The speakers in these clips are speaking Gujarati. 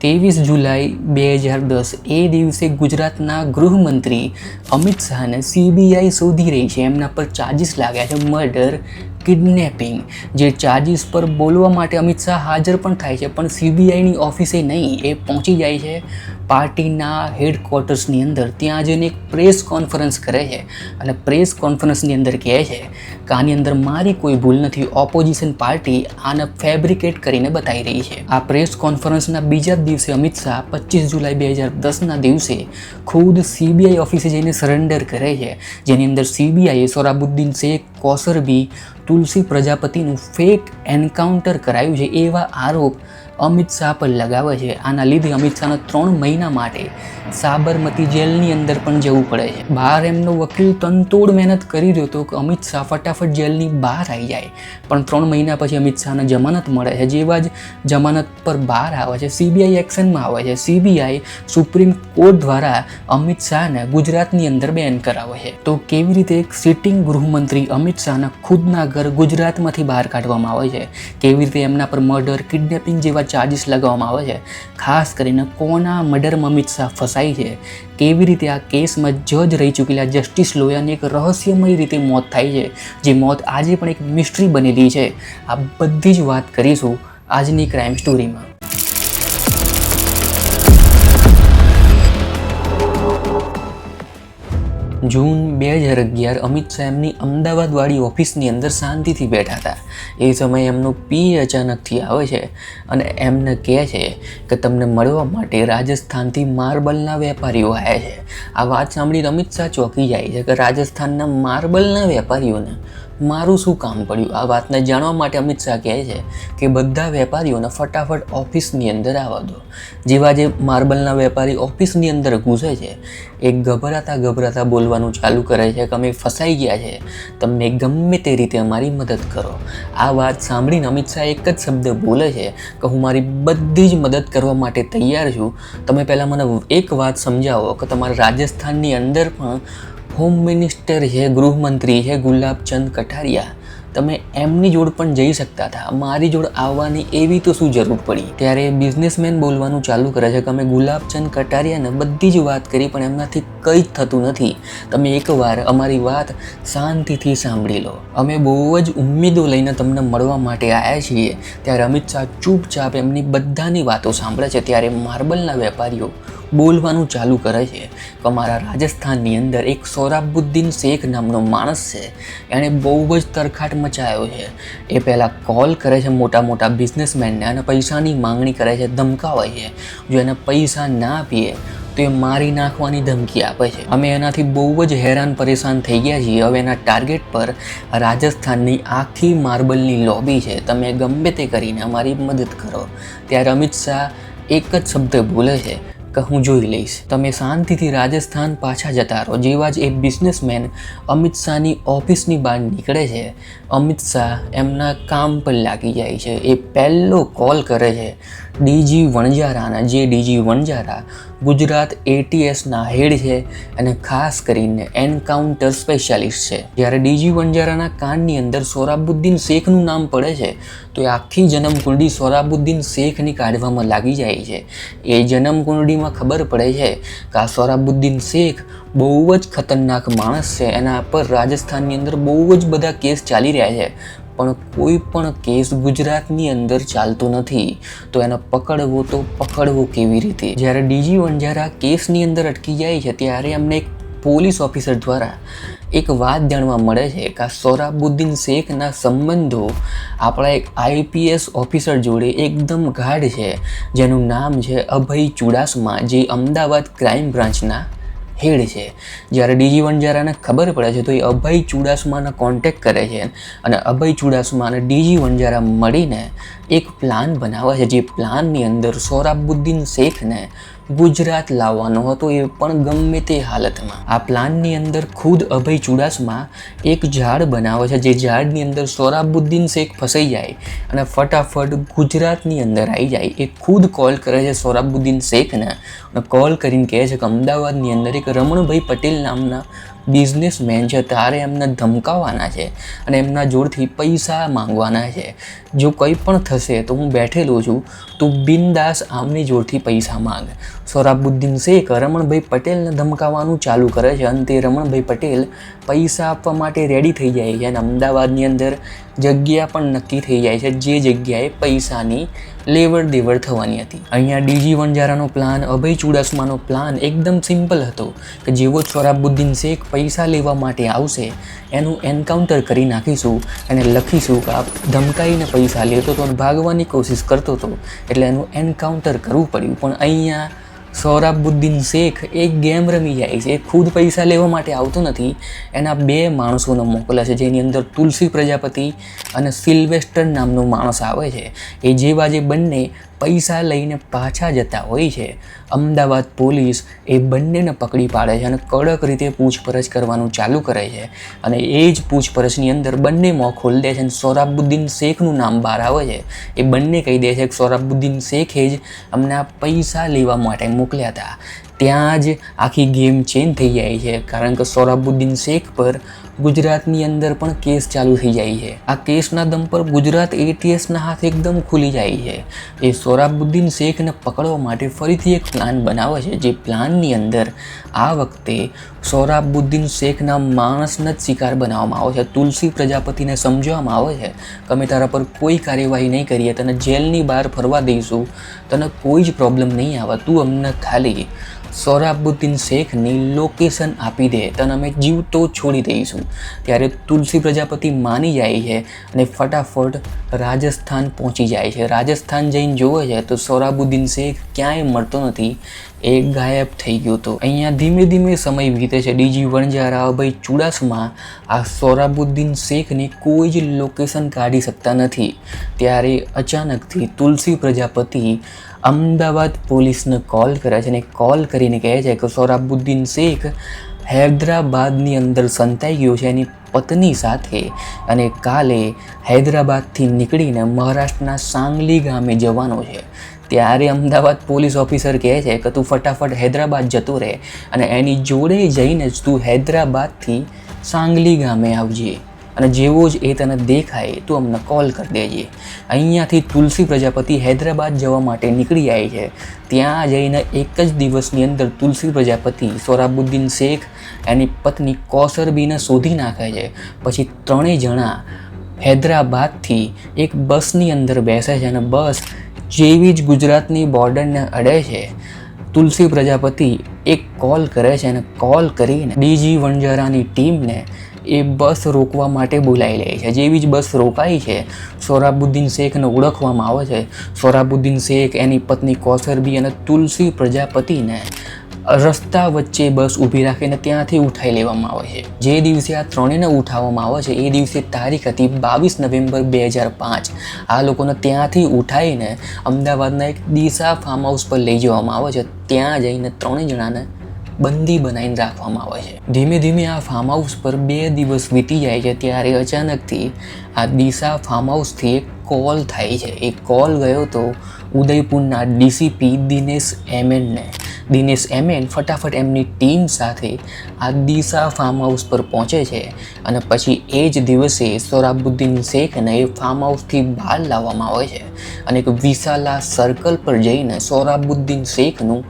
23 જુલાઈ 2010 એ દિવસે ગુજરાતના ગૃહમંત્રી અમિત શાહને સીબીઆઈ શોધી રહી છે. એમના પર ચાર્જિસ લાગ્યા છે મર્ડર, કિડનેપિંગ. જે ચાર્જિસ પર બોલવા માટે અમિત શાહ હાજર પણ થાય છે, પણ સીબીઆઈની ઓફિસે નહીં, એ પહોંચી જાય છે પાર્ટીના હેડક્વાર્ટર્સની અંદર. ત્યાં જઈને એક પ્રેસ કોન્ફરન્સ કરે છે અને પ્રેસ કોન્ફરન્સની અંદર કહે છે કે આની અંદર મારી કોઈ ભૂલ નથી, ઓપોઝિશન પાર્ટી આને ફેબ્રિકેટ કરીને બતાવી રહી છે. આ પ્રેસ કોન્ફરન્સના બીજા દિવસે અમિત શાહ 25 જુલાઈ 2010ના દિવસે ખુદ સીબીઆઈ ઓફિસે જઈને સરેન્ડર કરે છે, જેની અંદર સીબીઆઈએ સોરાબુદ્દીન શેખ, કોસરબી, તુલસી પ્રજાપતિનું ફેક એન્કાઉન્ટર કરાયું છે એવા આરોપ અમિત શાહ પર લગાવે છે. આના લીધે અમિત શાહને 3 મહિના માટે સાબરમતી જેલની અંદર પણ જવું પડે છે. બહાર એમનો વકીલ તનતોડ મહેનત કરી રહ્યો હતો કે અમિત શાહ ફટાફટ જેલની બહાર આવી જાય, પણ 3 મહિના પછી અમિત શાહને જમાનત મળે છે. જેવા જ જમાનત પર બહાર આવે છે, સીબીઆઈ એક્શનમાં આવે છે. સીબીઆઈ સુપ્રીમ કોર્ટ દ્વારા અમિત શાહને ગુજરાતની અંદર બેન કરાવે છે. તો કેવી રીતે એક સિટિંગ ગૃહમંત્રી અમિત શાહના ખુદના ઘર ગુજરાતમાંથી બહાર કાઢવામાં આવે છે, કેવી રીતે એમના પર મર્ડર, કિડનેપિંગ જેવા ચાર્જિસ લગાવવામાં આવે છે, ખાસ કરીને કોના મર્ડરમાં અમિત શાહ ફસાય છે, કેવી રીતે આ કેસમાં જજ રહી ચૂકેલા જસ્ટિસ લોયાની એક રહસ્યમય રીતે મોત થાય છે, જે મોત આજે પણ એક મિસ્ટ્રી બનેલી છે. આ બધી જ વાત કરીશું આજની ક્રાઇમ સ્ટોરીમાં. જૂન 2011 અમિત શાહ એમની અમદાવાદવાળી ઓફિસની અંદર શાંતિથી બેઠા હતા. એ સમયે એમનો પી અચાનકથી આવે છે અને એમને કહે છે કે તમને મળવા માટે રાજસ્થાનથી માર્બલના વેપારીઓ આવ્યા છે. આ વાત સાંભળીને અમિત શાહ ચોંકી જાય છે કે રાજસ્થાનના માર્બલના વેપારીઓને મારું શું કામ પડ્યું. આ વાતને જાણવા માટે અમિત શાહ કહે છે કે બધા વેપારીઓને ફટાફટ ઓફિસની અંદર આવવા દો. જેવા જે માર્બલના વેપારી ઓફિસની અંદર ઘૂસે છે, એ ગભરાતા બોલવાનું ચાલુ કરે છે કે અમે ફસાઈ ગયા છે, તમને ગમે તે રીતે અમારી મદદ કરો. આ વાત સાંભળીને અમિત શાહ એક જ શબ્દ બોલે છે કે હું મારી બધી જ મદદ કરવા માટે તૈયાર છું. તમે પહેલાં મને એક વાત સમજાવો કે તમારા રાજસ્થાનની અંદર પણ હોમ મિનિસ્ટર છે, ગૃહમંત્રી છે ગુલાબચંદ કટારિયા, તમે એમની જોડ પણ જઈ શકતા હતા, મારી જોડ આવવાની એવી તો શું જરૂર પડી. ત્યારે બિઝનેસમેન બોલવાનું ચાલુ કરે છે કે અમે ગુલાબચંદ કટારિયાને બધી જ વાત કરી, પણ એમનાથી કંઈ જ થતું નથી. તમે એકવાર અમારી વાત શાંતિથી સાંભળી લો. અમે બહુ જ ઉમ્મીદો લઈને તમને મળવા માટે આવ્યા છીએ. ત્યારે અમિત શાહ ચૂપચાપ એમની બધાની વાતો સાંભળે છે. ત્યારે માર્બલના વેપારીઓ બોલવાનું ચાલુ કરે છે કે અમારા રાજસ્થાનની અંદર એક સોરાબુદ્દીન શેખ નામનો માણસ છે, એણે બહુ જ તરખાટ મચાયો છે. એ પહેલાં કોલ કરે છે મોટા બિઝનેસમેનને અને પૈસાની માંગણી કરે છે, ધમકાવે છે. જો એને પૈસા ના આપીએ તો એ મારી નાખવાની ધમકી આપે છે. અમે એનાથી બહુ જ હેરાન પરેશાન થઈ ગયા છીએ. હવે એના ટાર્ગેટ પર રાજસ્થાનની આખી માર્બલની લોબી છે, તમે ગમે તે કરીને અમારી મદદ કરો. ત્યારે અમિત શાહ એક જ શબ્દ બોલે છે કે હું જોઈ લઈશ. તમે શાંતિથી રાજસ્થાન પાછા જતા રહો. જેવા જ એ બિઝનેસમેન અમિત શાહની ઓફિસની બહાર નીકળે છે, અમિત શાહ એમના કામ પર લાગી જાય છે. એ પહેલો કોલ કરે છે ડીજી વણજારાના. જે ડીજી વણજારા ગુજરાત એટીએસના હેડ છે અને ખાસ કરીને એન્કાઉન્ટર સ્પેશિયાલિસ્ટ છે. જ્યારે ડીજી વણજારાના કાનની અંદર સોરાબુદ્દીન શેખનું નામ પડે છે, તો એ આખી જન્મકુંડળી સોરાબુદ્દીન શેખની કાઢવામાં લાગી જાય છે. એ જન્મકુંડળીમાં ખબર પડે છે કે આ સોરાબુદ્દીન શેખ બહુ જ ખતરનાક માણસ છે. એના પર રાજસ્થાનની અંદર બહુ જ બધા કેસ ચાલી રહ્યા છે, પણ કોઈ પણ કેસ ગુજરાતની અંદર ચાલતો નથી. તો એને પકડવો કેવી રીતે? જ્યારે ડીજી વણજારા કેસની અંદર અટકી જાય છે, ત્યારે એમને એક પોલીસ ઓફિસર દ્વારા એક વાત જાણવા મળે છે કે આ સોરાબુદ્દીન શેખના સંબંધો આપણા એક આઈપીએસ ઓફિસર જોડે એકદમ ગાઢ છે, જેનું નામ છે અભય ચુડાસમા, જે અમદાવાદ ક્રાઇમ બ્રાન્ચના હેડ છે. જ્યારે ડીજી વણજારાને ખબર પડે છે તો એ અભય ચુડાસમાના કોન્ટેક્ટ કરે છે અને અભય ચુડાસમા અને ડીજી વણજારા મળીને એક પ્લાન બનાવે છે. જે પ્લાનની અંદર સોરાબુદ્દીન શેખને ગુજરાત લાવવાનો હતો, એ પણ ગમે તે હાલતમાં. આ પ્લાનની અંદર ખુદ અભય ચુડાસમા એક ઝાડ બનાવે છે, જે ઝાડની અંદર સોરાબુદ્દીન શેખ ફસાઈ જાય અને ફટાફટ ગુજરાતની અંદર આવી જાય. એ ખુદ કોલ કરે છે સોરાબુદ્દીન શેખને અને કોલ કરીને કહે છે કે અમદાવાદની અંદર એક રમણભાઈ પટેલ નામના બિઝનેસમેન છે તારે એમને ધમકાવવાના છે અને એમના જોડથી પૈસા માંગવાના છે. જો કંઈ પણ થશે તો હું બેઠેલો છું, તું બિંદાસ આમની જોડથી પૈસા માંગ. સોરાબુદ્દીન શેખ રમણભાઈ પટેલને ધમકાવવાનું ચાલુ કરે છે અને તે રમણભાઈ પટેલ પૈસા આપવા માટે રેડી થઈ જાય છે અને અમદાવાદની અંદર જગ્યા પણ નક્કી થઈ જાય છે, જે જગ્યાએ પૈસાની લેવડ દેવડ થવાની હતી. અહીંયા ડીજી વણજારાનો પ્લાન, અભય ચુડાસમાનો પ્લાન એકદમ સિમ્પલ હતો કે જેવો સોરાબુદ્દીન શેખ પૈસા લેવા માટે આવશે એનું એન્કાઉન્ટર કરી નાખીશું અને લખીશું કે આ ધમકાઈને પૈસા લેતો હતો અને ભાગવાની કોશિશ કરતો હતો એટલે એનું એન્કાઉન્ટર કરવું પડ્યું. પણ અહીંયા સોરાબુદ્દીન શેખ એક ગેમ રમી જાય છે. ખુદ પૈસા લેવા માટે આવતો નથી, એના 2 માણસોને મોકલે છે, જેની અંદર તુલસી પ્રજાપતિ અને સિલ્વેસ્ટર નામનો માણસ આવે છે. એ જેવા જે બંને પૈસા લઈને પાછા જતા હોય છે, અમદાવાદ પોલીસ એ બંનેને પકડી પાડે છે અને કડક રીતે પૂછપરછ કરવાનું ચાલુ કરે છે. અને એ જ પૂછપરછની અંદર બંને મોં ખોલી દે છે અને સોરાબુદ્દીન શેખનું નામ બહાર આવે છે. એ બંને કહી દે છે કે સોરાબુદ્દીન શેખે જ અમને આ પૈસા લેવા માટે મોકલ્યા હતા. ત્યાં જ આખી ગેમ ચેન્જ થઈ જાય છે, કારણ કે સોરાબુદ્દીન શેખ પર ગુજરાતની અંદર પણ કેસ ચાલુ થઈ જાય છે. આ કેસના દમ પર ગુજરાત ATSના હાથ એકદમ ખુલી જાય છે. એ સોરાબુદ્દીન શેખને પકડવા માટે ફરીથી એક પ્લાન બનાવે છે, જે પ્લાનની અંદર આ વખતે સોરાબુદ્દીન શેખના માણસને જ શિકાર બનાવવામાં આવે છે. તુલસી પ્રજાપતિને સમજાવવામાં આવે છે કે અમે તારા પર કોઈ કાર્યવાહી નહીં કરીએ, તને જેલની બહાર ફરવા દઈશું, તને કોઈ જ પ્રોબ્લેમ નહીં આવે, તું અમને ખાલી સોરાબુદ્દીન શેખની લોકેશન આપી દે, તને અમે જીવતો છોડી દઈશું. ત્યારે તુલસી પ્રજાપતિ માની જાય છે અને ફટાફટ રાજસ્થાન પહોંચી જાય છે. રાજસ્થાન જઈને જોવે છે તો સોરાબુદ્દીન શેખ ક્યાંય મળતો નથી, એ ગાયબ થઈ ગયો હતો. અહીંયા ધીમે ધીમે સમય વીતે છે. ડીજી વણજારા, અભય ચુડાસમા આ સોરાબુદ્દીન શેખની કોઈ જ લોકેશન કાઢી શકતા નથી. ત્યારે અચાનકથી તુલસી પ્રજાપતિ અમદાવાદ પોલીસને કોલ કરે છે અને કોલ કરીને કહે છે કે સોરાબુદ્દીન શેખ હૈદરાબાદની અંદર સંતાઈ ગયો છે એની પત્ની સાથે અને કાલે હૈદરાબાદથી નીકળીને મહારાષ્ટ્રના સાંગલી ગામે જવાનો છે. ત્યારે અમદાવાદ પોલીસ ઓફિસર કહે છે કે તું ફટાફટ હૈદરાબાદ જતો રહે અને એની જોડે જઈને જ તું હૈદરાબાદથી સાંગલી ગામે આવજે અને જેવો જ એ તને દેખાય તું અમને કોલ કરી દેજે. અહીંયાથી તુલસી પ્રજાપતિ હૈદરાબાદ જવા માટે નીકળી જાય છે. ત્યાં જઈને એક જ દિવસની અંદર તુલસી પ્રજાપતિ સોરાબુદ્દીન શેખ એની પત્ની કૌસરબીને શોધી નાખે છે. પછી 3 જણા હૈદરાબાદથી એક બસની અંદર બેસે છે અને બસ જેવી જ ગુજરાતની બોર્ડરને અડે છે, તુલસી પ્રજાપતિ એક કોલ કરે છે અને કોલ કરીને ડીજી વણજારાની ટીમને એ બસ રોકવા માટે બોલાવી લે છે. જેવી જ બસ રોકાઈ છે, સોરાબુદ્દીન શેખને ઓળખવામાં આવે છે. સોરાબુદ્દીન શેખ, એની પત્ની કૌસરબી અને તુલસી પ્રજાપતિને રસ્તા વચ્ચે બસ ઊભી રાખીને ત્યાંથી ઉઠાવી લેવામાં આવે છે. જે દિવસે આ ત્રણેયને ઉઠાવવામાં આવે છે એ દિવસે તારીખ હતી 22 નવેમ્બર 2005. આ લોકોને ત્યાંથી ઉઠાવીને અમદાવાદના એક દિશા ફાર્મ હાઉસ પર લઈ જવામાં આવે છે. ત્યાં જઈને 3 જણાને બંદી બનાવીને રાખવામાં આવે છે. ધીમે ધીમે આ ફાર્મ હાઉસ પર 2 દિવસ વીતી જાય છે. ત્યારે અચાનકથી આ દિશા ફાર્મ હાઉસથી એક કોલ થાય છે. એ કોલ ગયો તો ઉદયપુરના ડીસીપી દિનેશ એમએનને. દિનેશ એમએન ફટાફટ એમની ટીમ સાથે આ દિશા ફાર્મ હાઉસ પર પહોંચે છે અને પછી એ જ દિવસે સોરાબુદ્દીન શેખને એ ફાર્મ હાઉસથી બહાર લાવવામાં આવે છે અને એક વિશાલા સર્કલ પર જઈને સોરાબુદ્દીન શેખનું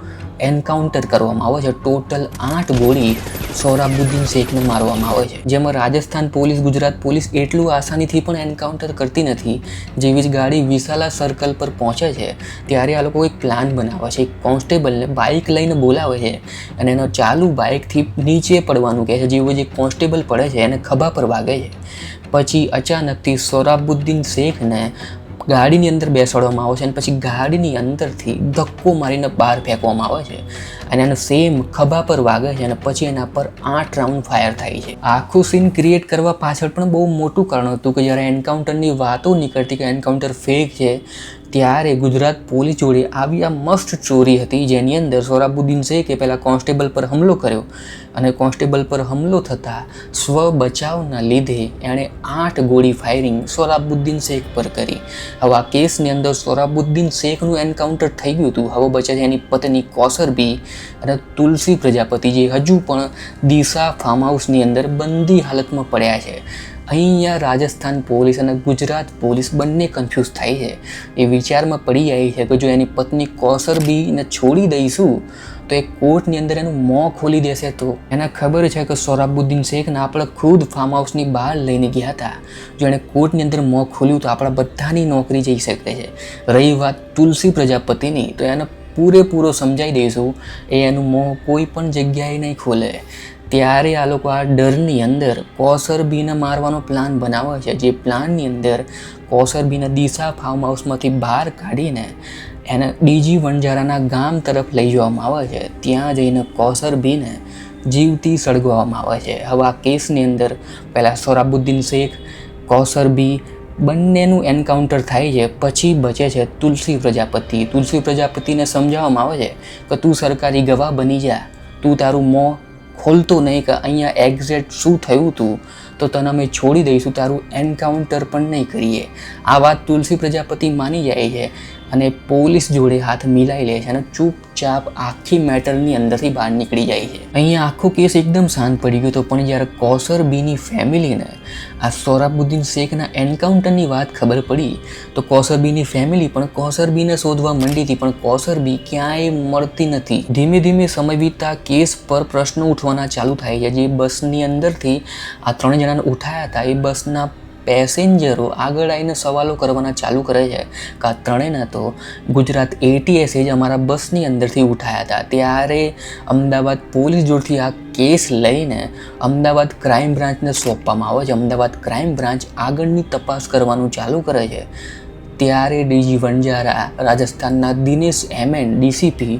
એન્કાઉન્ટર કરવામાં આવે છે. ટોટલ 8 ગોળી સોરાબુદ્દીન શેખને મારવામાં આવે છે. જેમાં રાજસ્થાન પોલીસ, ગુજરાત પોલીસ એટલું આસાનીથી પણ એન્કાઉન્ટર કરતી નથી. જેવી જ ગાડી વિશાલા સર્કલ પર પહોંચે છે ત્યારે આ લોકો એક પ્લાન બનાવે છે. એક કોન્સ્ટેબલને બાઇક લઈને બોલાવે છે અને એનો ચાલુ બાઇકથી નીચે પડવાનું કહે છે. જેવો જે કોન્સ્ટેબલ પડે છે એને ખભા પર વાગે છે. પછી અચાનકથી સોરાબુદ્દીન શેખને ગાડીની અંદર બેસાડવામાં આવે છે અને પછી ગાડીની અંદરથી ધક્કો મારીને બહાર ફેંકવામાં આવે છે અને એને સેમ ખભા પર વાગે છે અને પછી એના પર 8 રાઉન્ડ ફાયર થાય છે. આખું સીન ક્રિએટ કરવા પાછળ પણ બહુ મોટું કારણ હતું કે જ્યારે એન્કાઉન્ટરની વાતો નીકળતી કે એન્કાઉન્ટર ફેક છે, ત્યારે ગુજરાત પોલીસ જોડે આવી આ મસ્ત સ્ટોરી હતી, જેની અંદર સોરાબુદ્દીન શેખે પહેલાં કોન્સ્ટેબલ પર હુમલો કર્યો અને કોન્સ્ટેબલ પર હુમલો થતાં સ્વ બચાવના લીધે એણે 8 ગોળી ફાયરિંગ સોરાબુદ્દીન શેખ પર કરી. હવે આ કેસની અંદર સોરાબુદ્દીન શેખનું એન્કાઉન્ટર થઈ ગયું હતું. હવે બચે છે એની પત્ની કૌસરબી અને તુલસી પ્રજાપતિ, જે હજુ પણ દિશા ફાર્મ હાઉસની અંદર બંદી હાલતમાં પડ્યા છે. અહીંયા રાજસ્થાન પોલીસ અને ગુજરાત પોલીસ બંને કન્ફ્યુઝ થાય છે. એ વિચારમાં પડી જાય છે કે જો એની પત્ની કૌસરબીને છોડી દઈશું તો એ કોર્ટની અંદર એનું મોં ખોલી દેશે. તો એને ખબર છે કે સોરાબુદ્દીન શેખને આપણે ખુદ ફાર્મ હાઉસની બહાર લઈને ગયા હતા. જો એણે કોર્ટની અંદર મોં ખોલ્યું તો આપણા બધાની નોકરી જઈ શકે છે. રહી વાત તુલસી પ્રજાપતિની, તો એને પૂરેપૂરો સમજાવી દઈશું, એ એનું મોં કોઈ પણ જગ્યાએ નહીં ખોલે. ત્યારે આ લોકો આ ડરની અંદર કૌસરબીને મારવાનો પ્લાન બનાવે છે. જે પ્લાનની અંદર કૌસરબીને દિશા ફાર્મ હાઉસમાંથી બહાર કાઢીને એને ડીજી વણજારાના ગામ તરફ લઈ જવામાં આવે છે. ત્યાં જઈને કૌસરબીને જીવતી સળગવામાં આવે છે. હવે આ કેસની અંદર પહેલાં સોરાબુદ્દીન શેખ, કૌસરબી બંનેનું એન્કાઉન્ટર થાય છે. પછી બચે છે તુલસી પ્રજાપતિ. તુલસી પ્રજાપતિને સમજાવવામાં આવે છે કે તું સરકારી ગવાહ બની જા, તું તારું મોં ખોલતો નહીં કે અહીંયા એક્ઝેક્ટ શું થયું હતું, તો તને અમે છોડી દઈશું, તારું એન્કાઉન્ટર પણ નહીં કરીએ. આ વાત તુલસી પ્રજાપતિ માની જાય છે અને પોલીસ જોડે હાથ મિલાઈ લે છે અને ચૂપચાપ આખી મેટરની અંદરથી બહાર નીકળી જાય છે. અહીંયા આખો કેસ એકદમ શાંત પડી ગયો હતો. પણ જ્યારે કૌસરબીની ફેમિલીને આ સોરાબુદ્દીન શેખના એન્કાઉન્ટરની વાત ખબર પડી તો કૌસરબીની ફેમિલી પણ કૌસરબીને શોધવા માંડી હતી, પણ કૌસરબી ક્યાંય મળતી નથી. ધીમે ધીમે સમય વીતતા કેસ પર પ્રશ્નો ઉઠવાના ચાલુ થાય છે. જે બસની અંદરથી આ 3 જણાને ઉઠાયા હતા, એ બસના પેસેન્જરો આગળ આવીને સવાલો કરવાના ચાલુ કરે છે કે આ 3ને તો ગુજરાત ATS જ અમારા બસની અંદરથી ઉઠાયા હતા. ત્યારે અમદાવાદ પોલીસ જોડથી આ કેસ લઈને અમદાવાદ ક્રાઇમ બ્રાન્ચને સોંપવામાં આવે છે. અમદાવાદ ક્રાઇમ બ્રાન્ચ આગળની તપાસ કરવાનું ચાલુ કરે છે. ત્યારે ડીજી વણજારા, રાજસ્થાનના દિનેશ MN DCP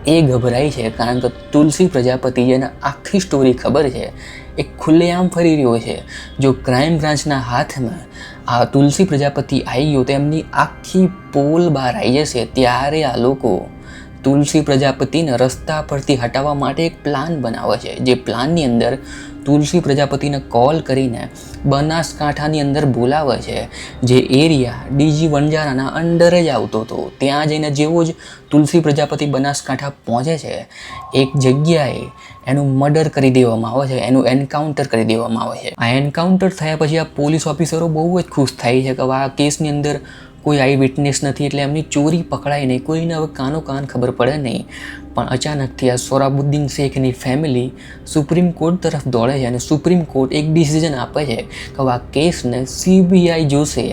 એ ગભરાય છે, કારણ કે તુલસી પ્રજાપતિ, જેને આખી સ્ટોરી ખબર છે, એ ખુલ્લેઆમ ફરી રહ્યો છે. જો ક્રાઇમ બ્રાન્ચના હાથમાં આ તુલસી પ્રજાપતિ આવી ગયો તો એમની આખી પોલ બહાર આવી જશે. ત્યારે આ લોકો તુલસી પ્રજાપતિને રસ્તા પરથી હટાવવા માટે એક પ્લાન બનાવે છે. જે પ્લાનની અંદર તુલસી પ્રજાપતિને કોલ કરીને બનાસકાંઠાની અંદર બોલાવે છે, જે એરિયા ડીજી વણજારાના અંડર જ આવતો હતો. ત્યાં જઈને જેવો જ તુલસી પ્રજાપતિ બનાસકાંઠા પહોંચે છે, એક જગ્યાએ એનું મર્ડર કરી દેવામાં આવે છે, એનું એન્કાઉન્ટર કરી દેવામાં આવે છે. આ એન્કાઉન્ટર થયા પછી આ પોલીસ ઓફિસરો બહુ જ ખુશ થાય છે કે આ કેસની અંદર કોઈ આઈ વિટનેસ નથી, એટલે એમની ચોરી પકડાય નહીં, કોઈને હવે કાનો કાન ખબર પડે નહીં. પણ અચાનકથી આ સોરાબુદ્દીન શેખની ફેમિલી સુપ્રીમ કોર્ટ તરફ દોડે છે અને સુપ્રીમ કોર્ટ એક ડિસિઝન આપે છે કે આ કેસને CBI જોશે.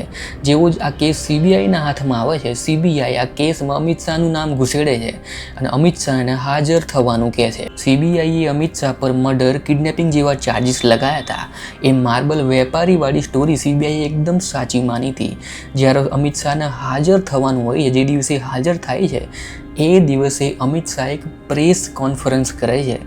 જેવો જ આ કેસ CBIના હાથમાં આવે છે, CBI આ કેસમાં અમિત શાહનું નામ ઘુસેડે છે અને અમિત શાહને હાજર થવાનું કહે છે. CBI એ અમિત શાહ પર મર્ડર, કિડનેપિંગ જેવા ચાર્જીસ લગાયા હતા. એ માર્બલ વેપારીવાળી સ્ટોરી CBI એકદમ સાચી માની હતી. જ્યારે અમિત શાહને હાજર થવાનું હોય, જે દિવસે હાજર થાય છે એ દિવસે અમિત શાહ એક પ્રેસ કોન્ફરન્સ કરે છે.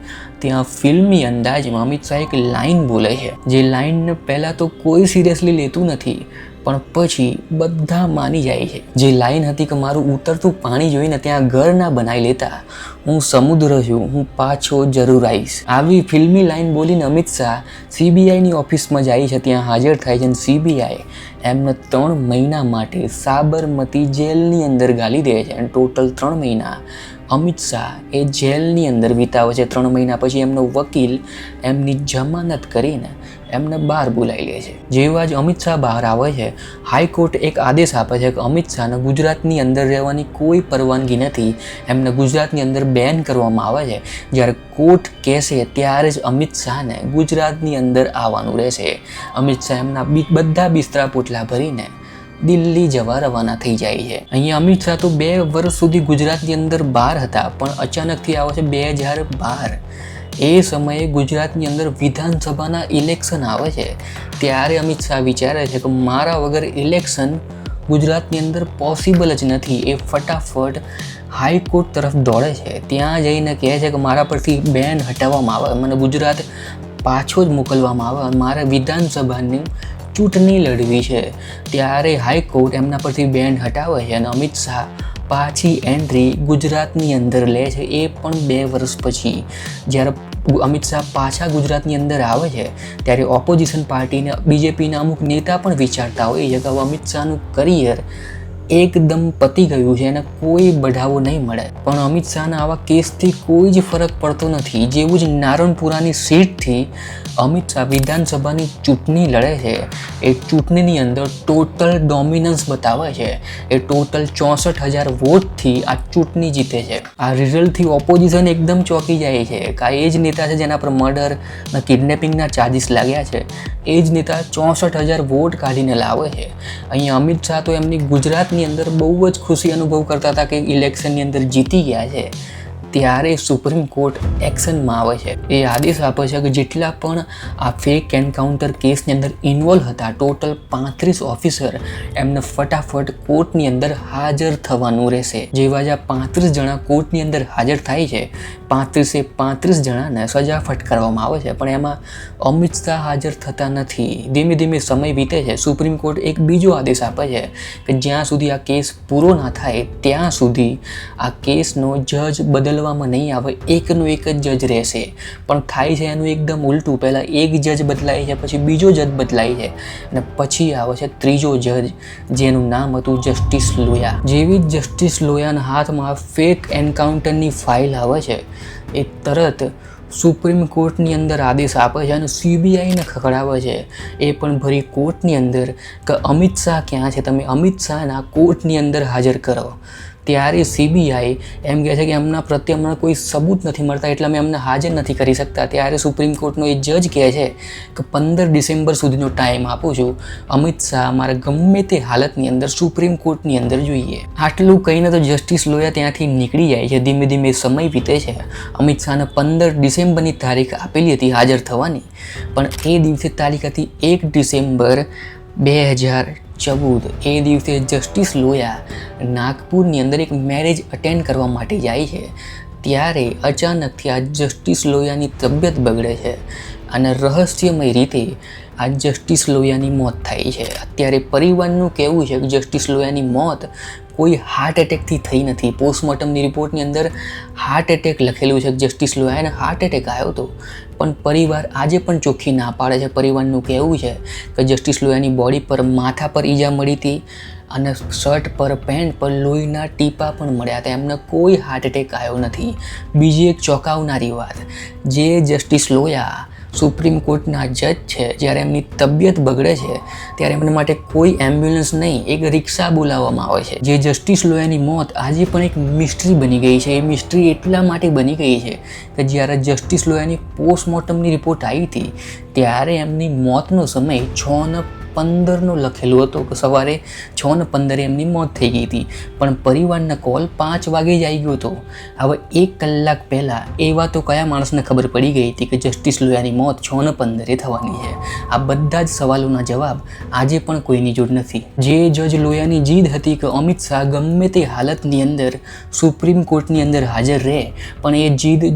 ત્યાં ફિલ્મી અંદાજમાં અમિત શાહ એક લાઈન બોલે છે, જે લાઈનને પહેલાં તો કોઈ સિરિયસલી લેતું નથી, પણ પછી બધા માની જાય છે. જે લાઈન હતી કે મારું ઉતરતું પાણી જોઈને ત્યાં ઘર ના બનાવી લેતા, હું સમુદ્ર છું, હું પાછો જરૂર આવીશ. આવી ફિલ્મી લાઈન બોલીને અમિત શાહ CBIની ઓફિસમાં જાય છે, ત્યાં હાજર થાય છે અને CBI એમને 3 મહિના માટે સાબરમતી જેલની અંદર ગાલી દે છે. અને ટોટલ 3 મહિના અમિત શાહ એ જેલની અંદર વિતાવે છે. 3 મહિના પછી એમનો વકીલ એમની જમાનત કરીને એમને બહાર બોલાવી લે છે. જેવા જ અમિત શાહ બહાર આવે છે, હાઈકોર્ટ એક આદેશ આપે છે કે અમિત શાહને ગુજરાતની અંદર રહેવાની કોઈ પરવાનગી નથી, એમને ગુજરાતની અંદર બેન કરવામાં આવે છે. જ્યારે કોર્ટ કહેશે ત્યારે જ અમિત શાહને ગુજરાતની અંદર આવવાનું રહેશે. અમિત શાહ એમના બધા બિસ્તરા પોટલા ભરીને દિલ્હી જવા રવાના થઈ જાય છે. અહીંયા અમિત શાહ તો 2 વર્ષ સુધી ગુજરાતની અંદર બહાર હતા, પણ અચાનકથી આવે છે 2012. એ સમયે ગુજરાતની અંદર વિધાનસભાના ઇલેક્શન આવે છે. ત્યારે અમિત શાહ વિચારે છે કે મારા વગર ઇલેક્શન ગુજરાતની અંદર પોસિબલ જ નથી. એ ફટાફટ હાઈકોર્ટ તરફ દોડે છે. ત્યાં જઈને કહે છે કે મારા પરથી બેન હટાવવામાં આવે, મને ગુજરાત પાછો જ મોકલવામાં આવે, મારે વિધાનસભાની ચૂંટણી લડવી છે ત્યારે હાઈકોર્ટ એમના પરથી બેન હટાવે છે અને અમિત શાહ પાછી એન્ટ્રી ગુજરાતની અંદર લે છે, એ પણ 2 વર્ષ પછી. જ્યારે અમિત શાહ પાછા ગુજરાતની અંદર આવે છે ત્યારે ઓપોઝિશન પાર્ટીને બીજેપીના અમુક નેતા પણ વિચારતા હોય છે કે હવે અમિત શાહનું કરિયર એકદમ પતી ગયું છે અને કોઈ બઢાવો નહીં મળે. પણ અમિત શાહના આવા કેસથી કોઈ જ ફરક પડતો નથી. જેવું જ નારણપુરાની સીટથી અમિત શાહ વિધાનસભાની ચૂંટણી લડે છે, એ ચૂંટણીની અંદર ટોટલ ડોમિનન્સ બતાવે છે. એ ટોટલ 64,000 વોટથી આ ચૂંટણી જીતે છે. આ રિઝલ્ટથી ઓપોઝિશન એકદમ ચોંકી જાય છે કે આ એ જ નેતા છે જેના પર મર્ડર અને કિડનેપિંગના ચાર્જિસ લાગ્યા છે. એ જ નેતા 64,000 વોટ કાઢીને લાવે છે. અહીંયા અમિત શાહ તો એમની ગુજરાતની અંદર બહુ જ ખુશી અનુભવ કરતા હતા કે ઇલેક્શનની અંદર જીતી ગયા છે. ત્યારે સુપ્રીમ કોર્ટ એક્શનમાં આવે છે. એ આદેશ આપે છે કે જેટલા પણ આ ફેક એન્કાઉન્ટર કેસની અંદર ઇન્વોલ્વ હતા, ટોટલ 35 ઓફિસર, એમને ફટાફટ કોર્ટની અંદર હાજર થવાનું રહેશે. જેવા જ આ 35 જણા કોર્ટની અંદર હાજર થાય છે, 35 જણાને સજા ફટકારવામાં આવે છે. પણ એમાં અમિત શાહ હાજર થતા નથી. ધીમે ધીમે સમય વીતે છે. સુપ્રીમ કોર્ટ એક બીજો આદેશ આપે છે કે જ્યાં સુધી આ કેસ પૂરો ના થાય ત્યાં સુધી આ કેસનો જજ બદલવામાં નહીં આવે, એકનો એક જ જજ રહેશે. પણ થાય છે એનું એકદમ ઉલટું. પહેલાં એક જજ બદલાય છે, પછી બીજો જજ બદલાય છે અને પછી આવે છે ત્રીજો જજ, જેનું નામ હતું જસ્ટિસ લોયા. જેવી જ જસ્ટિસ લોયાના હાથમાં ફેક એન્કાઉન્ટરની ફાઇલ આવે છે, એ તરત સુપ્રીમ કોર્ટની અંદર આદેશ આપે છે અને CBIને ખખડાવે છે. એ પણ ભરી કોર્ટની અંદર કે અમિત શાહ ક્યાં છે, તમે અમિત શાહના કોર્ટની અંદર હાજર કરો. ત્યારે CBI એમ કહે છે કે એમના પ્રત્યે અમને કોઈ સબૂત નથી મળતા એટલે અમે એમને હાજર નથી કરી શકતા. ત્યારે સુપ્રીમ કોર્ટનો એ જજ કહે છે કે 15 ડિસેમ્બર સુધીનો ટાઈમ આપું છું, અમિત શાહ મારે ગમે તે હાલતની અંદર સુપ્રીમ કોર્ટની અંદર જોઈએ. આટલું કહીને તો જસ્ટિસ લોયા ત્યાંથી નીકળી જાય છે. ધીમે ધીમે સમય વીતે છે. અમિત શાહને 15 ડિસેમ્બરની તારીખ આપેલી હતી હાજર થવાની, પણ એ દિવસે તારીખ હતી 1 ડિસેમ્બર 2014. એ દિવસે જસ્ટિસ લોયા નાગપુરની અંદર એક મેરેજ અટેન્ડ કરવા માટે જાય છે. ત્યારે અચાનકથી આ જસ્ટિસ લોયાની તબિયત બગડે છે અને રહસ્યમય રીતે આ જસ્ટિસ લોયાની મોત થાય છે. અત્યારે પરિવારનું કહેવું છે કે જસ્ટિસ લોયાની મોત કોઈ હાર્ટ એટેકથી થઈ નથી. પોસ્ટમોર્ટમની રિપોર્ટની અંદર હાર્ટ એટેક લખેલું છે કે જસ્ટિસ લોયાને હાર્ટ એટેક આવ્યો હતો, પણ પરિવાર આજે પણ ચોખ્ખી ના પાડે છે. પરિવારનું કહેવું છે કે જસ્ટિસ લોયાની બોડી પર માથા પર ઈજા મળી હતી અને શર્ટ પર પેન્ટ પર લોહીના ટીપા પણ મળ્યા હતા. એમને કોઈ હાર્ટ એટેક આવ્યો નથી. બીજી એક ચોંકાવનારી વાત, જે જસ્ટિસ લોયા સુપ્રીમ કોર્ટના જજ છે, જ્યારે એમની તબિયત બગડે છે ત્યારે એમના માટે કોઈ એમ્બ્યુલન્સ નહીં, એક રિક્ષા બોલાવવામાં આવે છે. જે જસ્ટિસ લોયાની મોત આજે પણ એક મિસ્ટ્રી બની ગઈ છે. એ મિસ્ટ્રી એટલા માટે બની ગઈ છે કે જ્યારે જસ્ટિસ લોયાની પોસ્ટમોર્ટમની રિપોર્ટ આવી હતી ત્યારે એમની મોતનો સમય 6:15 લખેલું હતું કે સવારે 6:15 એમની મોત થઈ ગઈ હતી, પણ પરિવારના કોલ 5 વાગે જ આવી ગયો હતો. હવે 1 કલાક પહેલાં એવા તો કયા માણસને ખબર પડી ગઈ હતી કે જસ્ટિસ લોયાની મોત 6:15 થવાની છે? આ બધા જ સવાલોના જવાબ આજે પણ કોઈની જોડ નથી. જે જજ લોયાની જીદ હતી કે અમિત શાહ ગમે તે હાલતની અંદર સુપ્રીમ કોર્ટની અંદર હાજર રહે, પણ એ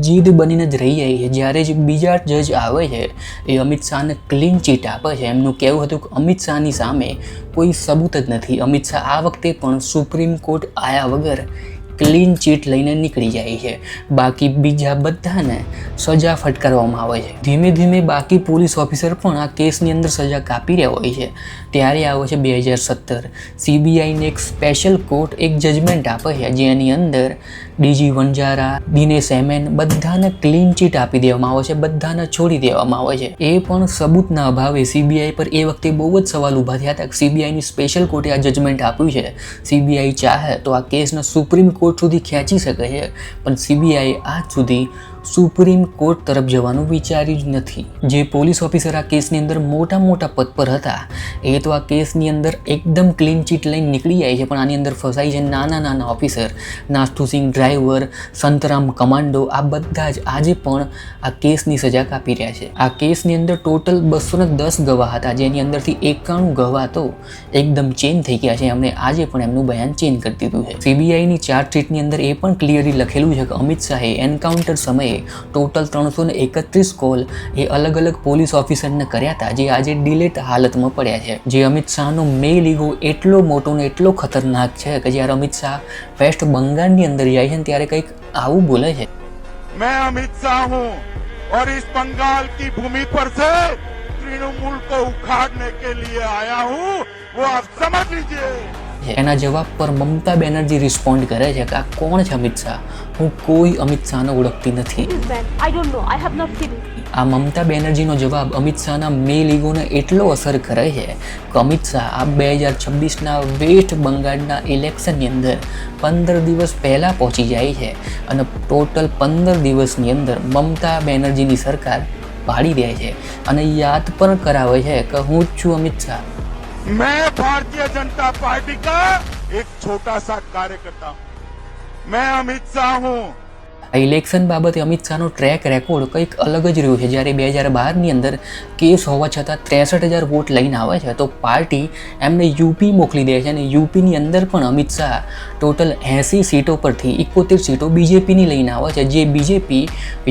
જીદ બનીને જ રહી જાય છે. જ્યારે જ બીજા જજ આવે છે એ અમિત શાહને ક્લીન ચીટ આપે છે. એમનું કહેવું હતું કે અમિત શાહની સામે કોઈ સબૂત જ નથી. અમિત શાહ આ વખતે પણ સુપ્રીમ કોર્ટ આવ્યા વગર ક્લીન ચીટ લઈને નીકળી જાય છે. બાકી બીજા બધાને સજા ફટકારવામાં આવે છે. ધીમે ધીમે બાકી પોલીસ ઓફિસર પણ આ કેસની અંદર સજા કાપી રહ્યા હોય છે. ત્યારે આવે છે 2017. CBIને એક સ્પેશિયલ કોર્ટ એક જજમેન્ટ આપે છે, જેની અંદર DG વણજારા, દિનેશ MN બધાને ક્લીન ચીટ આપી દેવામાં આવે છે, બધાને છોડી દેવામાં આવે છે. એ પણ સબૂતના અભાવે CBI પર એ વખતે બહુ જ સવાલ ઊભા થયા હતા. CBIની સ્પેશિયલ કોર્ટે આ જજમેન્ટ આપ્યું છે. CBI ચાહે તો આ કેસને સુપ્રીમ કોર્ટ સુધી ખેંચી શકે છે, પણ CBI આજ સુધી સુપ્રીમ કોર્ટ તરફ જવાનું વિચાર્યું જ નથી. જે પોલીસ ઓફિસર આ કેસની અંદર મોટા પદ પર હતા એ તો આ કેસની અંદર એકદમ ક્લીન ચીટ લઈને નીકળી જાય છે, પણ આની અંદર ફસાઈ છે નાના officer. Nathusinh driver, Santram commando, આ બધા જ આજે પણ આ કેસની સજા કાપી રહ્યા છે. આ કેસની અંદર ટોટલ 210 ગવાહ હતા, જેની અંદરથી 91 ગવાહ તો એકદમ ચેન્જ થઈ ગયા છે. એમણે આજે પણ એમનું બયાન ચેન્જ કરી દીધું છે. CBIની ચાર્જ ચાર્જશીટની અંદર એ પણ ક્લિયરલી લખેલું છે કે અમિત શાહે એન્કાઉન્ટર સમયે ટોટલ 331 કોલ એ અલગ અલગ પોલીસ ઓફિસરને કર્યા હતા, જે આજે ડિલેટ હાલતમાં પડ્યા છે. જે અમિત શાહનો મેલ ઈગો એટલો મોટો ને એટલો ખતરનાક છે કે જ્યારે અમિત શાહ વેસ્ટ બંગાળની અંદર જાય છે ત્યારે કંઈક આવું બોલે છે. मैं अमित शाह हूं और इस बंगाल की भूमि पर से तृणमूल को उखाड़ने के लिए आया हूं, वो आप समझ लीजिए. એના જવાબ પર મમતા બેનર્જી રિસ્પોન્ડ કરે છે કે આ કોણ છે અમિત શાહ, હું કોઈ અમિત શાહને ઓળખતી નથી. આ મમતા બેનર્જીનો જવાબ અમિત શાહના મેલ ઈગોને એટલો અસર કરે છે કે અમિત શાહ આ 2026ના વેસ્ટ બંગાળના ઇલેક્શનની અંદર 15 દિવસ પહેલાં પહોંચી જાય છે અને ટોટલ 15 દિવસની અંદર મમતા બેનર્જીની સરકાર પાડી દે છે અને યાદ પણ કરાવે છે કે હું જ છું અમિત શાહ. मैं भारतीय जनता पार्टी का एक छोटा सा कार्यकर्ता हूं. मैं अमित शाह हूं. આ ઇલેક્શન બાબતે અમિત શાહનો ટ્રેક રેકોર્ડ કંઈક અલગ જ રહ્યો છે. જ્યારે 2012ની અંદર કેસ હોવા છતાં 63,000 વોટ લઈને આવે છે તો પાર્ટી એમને યુપી મોકલી દે છે અને યુપીની અંદર પણ અમિત શાહ ટોટલ 80 સીટો પરથી 71 સીટો બીજેપીની લઈને આવે છે. જે બીજેપી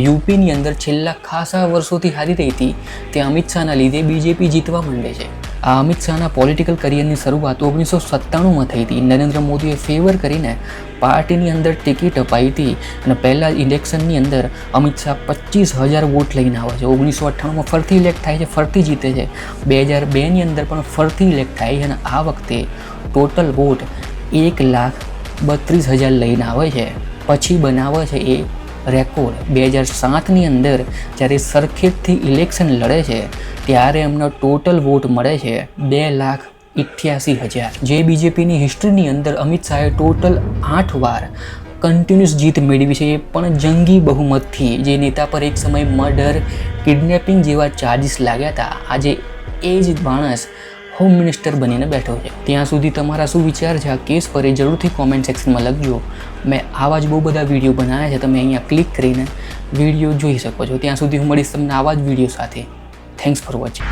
યુપીની અંદર છેલ્લા ખાસા વર્ષોથી હારી રહી હતી તે અમિત શાહના લીધે બીજેપી જીતવા માંડે છે. આ અમિત શાહના પોલિટિકલ કરિયરની શરૂઆત 1997માં થઈ હતી. નરેન્દ્ર મોદીએ ફેવર કરીને પાર્ટીની અંદર ટિકિટ અપાઈ હતી અને પહેલાં ઇલેક્શનની અંદર અમિત શાહ 25,000 વોટ લઈને આવે છે. 1998માં ફરીથી ઇલેક્ટ થાય છે, ફરીથી જીતે છે. 2002ની અંદર પણ ફરીથી ઇલેક્ટ થાય છે અને આ વખતે ટોટલ વોટ 1,32,000 લઈને આવે છે. પછી બનાવે છે એ રેકોર્ડ 2007ની અંદર જ્યારે સરખેજથી ઇલેક્શન લડે છે ત્યારે એમનો ટોટલ વોટ મળે છે 2,88,000. જે બીજેપીની હિસ્ટ્રીની અંદર અમિત શાહે ટોટલ 8 વાર કન્ટિન્યુઅસ જીત મેળવી છે, એ પણ જંગી બહુમતથી. જે નેતા પર એક સમય મર્ડર, કિડનેપિંગ જેવા ચાર્જીસ લાગ્યા હતા, આજે એ જ માણસ હોમ મિનિસ્ટર બનીને બેઠો છે. ત્યાં સુધી તમારા શું વિચાર છે આ કેસ પર એ જરૂરથી કોમેન્ટ સેક્શનમાં લખજો. મેં આવા જ બહુ બધા વિડીયો બનાવ્યા છે, તમે અહીંયા ક્લિક કરીને વિડીયો જોઈ શકો છો. ત્યાં સુધી હું મળીશ તમને આવા જ વિડીયો સાથે. Thanks for watching.